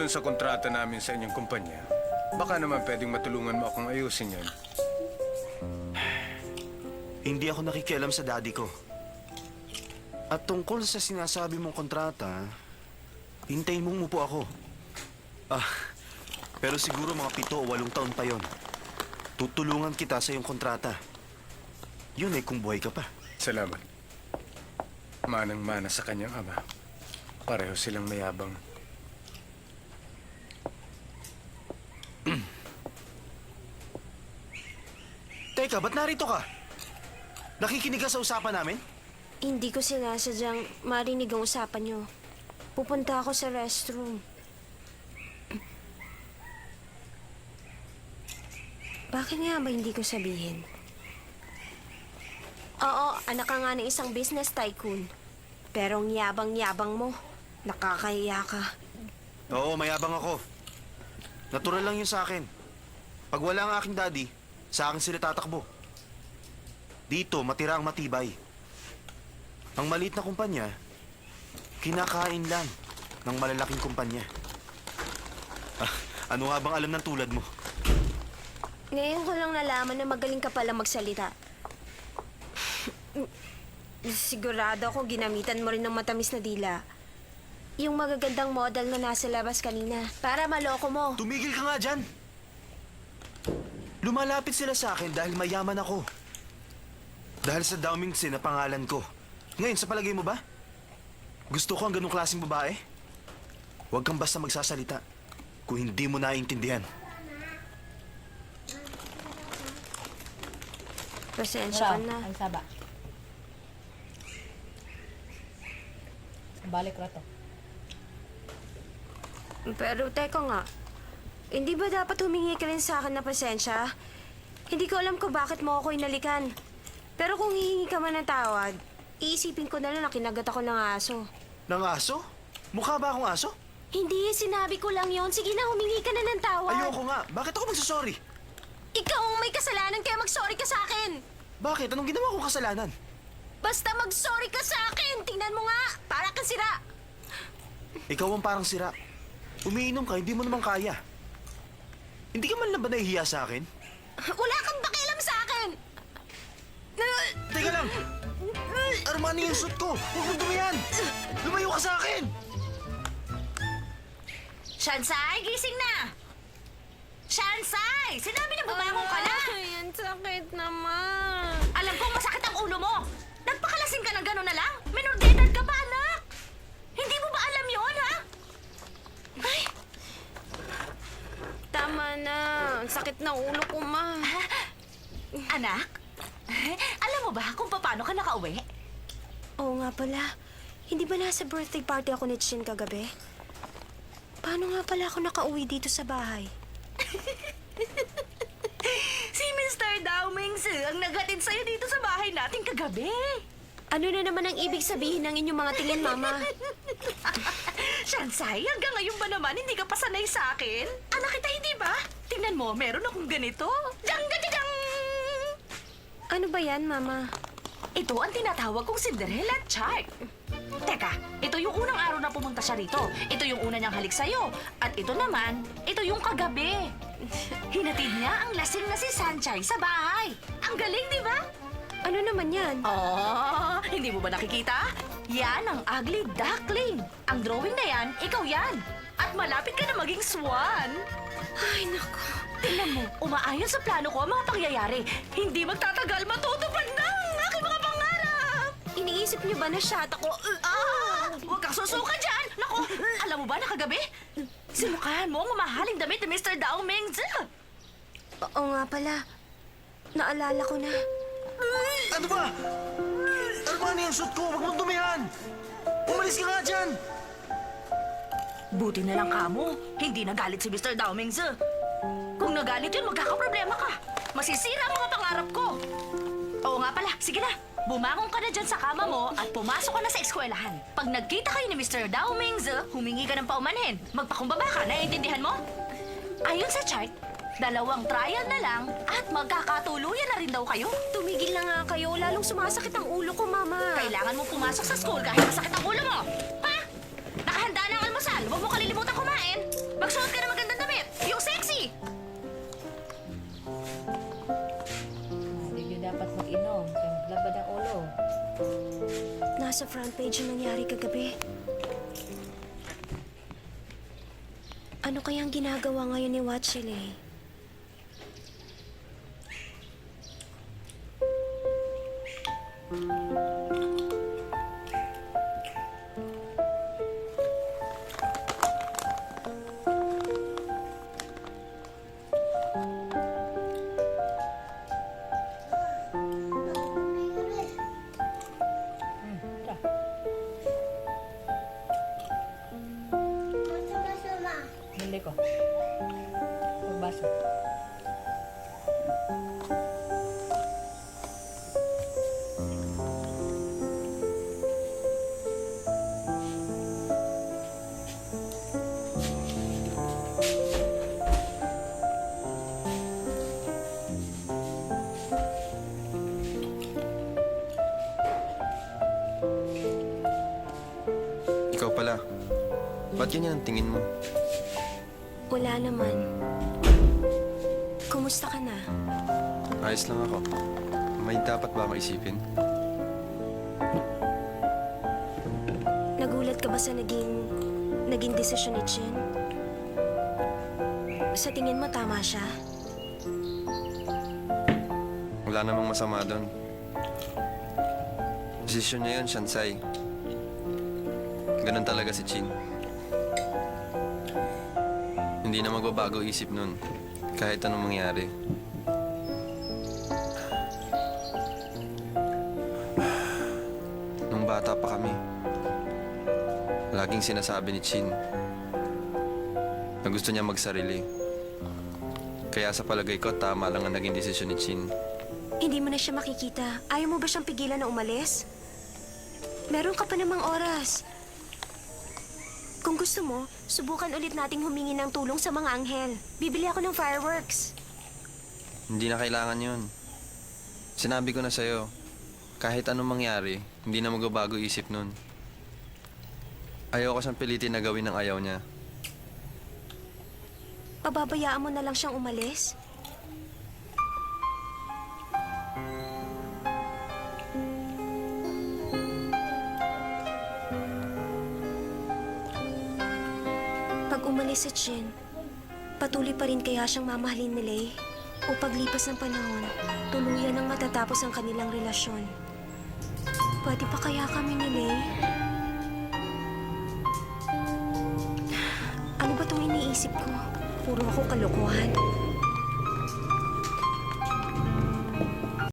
Ayon sa kontrata namin sa inyong kumpanya, baka naman pwedeng matulungan mo akong ayusin yan. Hindi ako nakikialam sa daddy ko. At tungkol sa sinasabi mong kontrata, hintayin mong umupo ako. Pero siguro mga 7 o 8 taon pa yon. Tutulungan kita sa iyong kontrata. Yun ay kung buhay ka pa. Salamat. Manang-mana sa kanyang ama. Pareho silang mayabang. Teka, ba't narito ka? Nakikinig ka sa usapan namin? Hindi ko sinasadyang marinig ang usapan niyo. Pupunta ako sa restroom. Bakit nga ba hindi ko sabihin? Oo, anak ka nga ng isang business tycoon. Pero ang yabang-yabang mo, nakakahiya ka. Oo, mayabang ako. Natural lang yun sa akin. Pag wala ang aking daddy, sa akin sila tatakbo. Dito, matira ang matibay. Ang maliit na kumpanya, kinakain lang ng malalaking kumpanya. Ano nga bang alam ng tulad mo? Ngayon ko lang nalaman na magaling ka pala magsalita. Sigurado ako ginamitan mo rin ng matamis na dila. Yung magagandang model na nasa labas kanina, para maloko mo. Tumigil ka nga dyan! Lumalapit sila sa akin dahil mayaman ako. Dahil sa Dowming Sin na pangalan ko. Ngayon, sa palagay mo ba? Gusto ko ang ganong klaseng babae? Huwag kang basta magsasalita kung hindi mo naiintindihan. Pasensya ka na. Ang saba. Balik rato. Pero teka nga, hindi ba dapat humingi ka rin sa akin na pasensya? Hindi ko alam kung bakit mo ako inalikan. Pero kung hihingi ka man ng tawad, iisipin ko na lang na kinagat ako ng aso. Ng aso? Mukha ba akong aso? Hindi, sinabi ko lang yon. Sige na, humingi ka na ng tawad. Ayoko nga. Bakit ako magsasorry? Ikaw ang may kasalanan kaya mag-sorry ka sa akin. Bakit? Anong ginawa kong kasalanan? Basta mag-sorry ka sa akin. Tingnan mo nga, para kang sira. Ikaw ang parang sira. Umiinom ka, hindi mo naman kaya. Hindi ka man lang ba nahihiya sa akin? Wala kang pakialam sa akin. Teka lang! Armani yung suit ko! Huwag mong dumihan! Lumayo ka sa akin! Shansai, gising na! Shansai! Sinabi na bumangon ka na! Ay, ang sakit naman. Alam kong masakit ang ulo mo! Nagpakalasing ka ng gano'n na lang? Minor de edad ka pa, anak! Hindi mo ba alam yon, ha? Ay! Tama na. Ang sakit ng ulo ko, ma. Anak? Alam mo ba kung paano ka nakauwi? Oo nga pala. Hindi ba nasa birthday party ako ni Chin kagabi? Paano nga pala ako nakauwi dito sa bahay? Si Mr. Dao Mingsu ang naghatid sa'yo dito sa bahay natin kagabi. Ano na naman ang ibig sabihin ng inyong mga tingin, Mama? Shansai, hanggang ngayon ba naman hindi ka pa sanay sa akin? Anak kita, hindi ba? Tingnan mo, meron akong ganito. Dang-ga-dang! Ano ba yan, Mama? Ito ang tinatawag kong Cinderella chart. Teka, ito yung unang araw na pumunta siya rito. Ito yung una niyang halik sa'yo. At ito naman, ito yung kagabi. Hinatid niya ang lasing na si Sanchay sa bahay. Ang galing, di ba? Ano naman yan? Oh, hindi mo ba nakikita? Yan ang ugly duckling. Ang drawing na yan, ikaw yan. At malapit ka na maging swan. Ay, naku. Tingnan mo, umaayon sa plano ko ang mga pangyayari. Hindi magtatagal, matutupad na ang aking mga pangarap. Iniisip niyo ba na shot ako? Huwag kang susuka dyan! Naku, alam mo ba na kagabi? Sinukahan mo ang mamahaling damit ni Mr. Dao Mingzi. Oo nga pala. Naalala ko na. Ano ba? Armani yung suit ko! Huwag mong dumihan! Umalis ka nga dyan! Buti na lang kamo, hindi nagalit si Mr. Dao Mingzi. Kung nagalit yun, magkakaproblema ka. Masisira ang mga pangarap ko. Oo nga pala, sige na. Bumangon ka na dyan sa kama mo at pumasok ka na sa eskwelahan. Pag nagkita kayo ni Mr. Dao Mingzi, humingi ka ng paumanhin. Magpakumbaba ka, naiintindihan mo? Ayon sa chart, 2 trial na lang at magkakatuluyan na rin daw kayo. Tumigil na nga kayo. Lalong sumasakit ang ulo ko, Mama. Kailangan mo pumasok sa school kahit masakit ang ulo mo. Ha? Nakahanda na ang almusal. almusal, huwag mo kalilimutan kumain. Magsuot ka na magandang damit. Yung sexy. Hindi nyo dapat mag-inom. Kaya maglabad ang ulo. Nasa front page yung nangyari kagabi. Ano kayang ginagawa ngayon ni Watchile? Hindi ko. Magbasa. Ikaw pala. Ba't ganyan ang tingin mo? Wala naman. Kumusta ka na? Ayos lang ako. May dapat ba akong isipin? Nagulat ka ba sa naging desisyon ni Chin? Sa tingin mo tama siya? Wala namang masama doon. Desisyon niya yun, Shansai. Ganun talaga si Chin. Hindi na magbabago isip nun, kahit anong mangyari. Nung bata pa kami, laging sinasabi ni Chin na gusto niya magsarili. Kaya sa palagay ko, tama lang ang naging desisyon ni Chin. Hindi mo na siya makikita. Ayaw mo ba siyang pigilan na umalis? Meron ka pa namang oras. Kung gusto mo, subukan ulit nating humingi ng tulong sa mga anghel. Bibili ako ng fireworks. Hindi na kailangan yun. Sinabi ko na sa'yo, kahit anong mangyari, hindi na magbabago isip nun. Ayoko siyang pilitin na gawin ng ayaw niya. Pababayaan mo na lang siyang umalis? Pag umalis si Chin, patuloy pa rin kaya siyang mamahalin ni Lei? O paglipas ng panahon, tuluyan nang matatapos ang kanilang relasyon? Pwede pa kaya kami ni Lei? Ano ba itong iniisip ko? Puro ako kalokohan.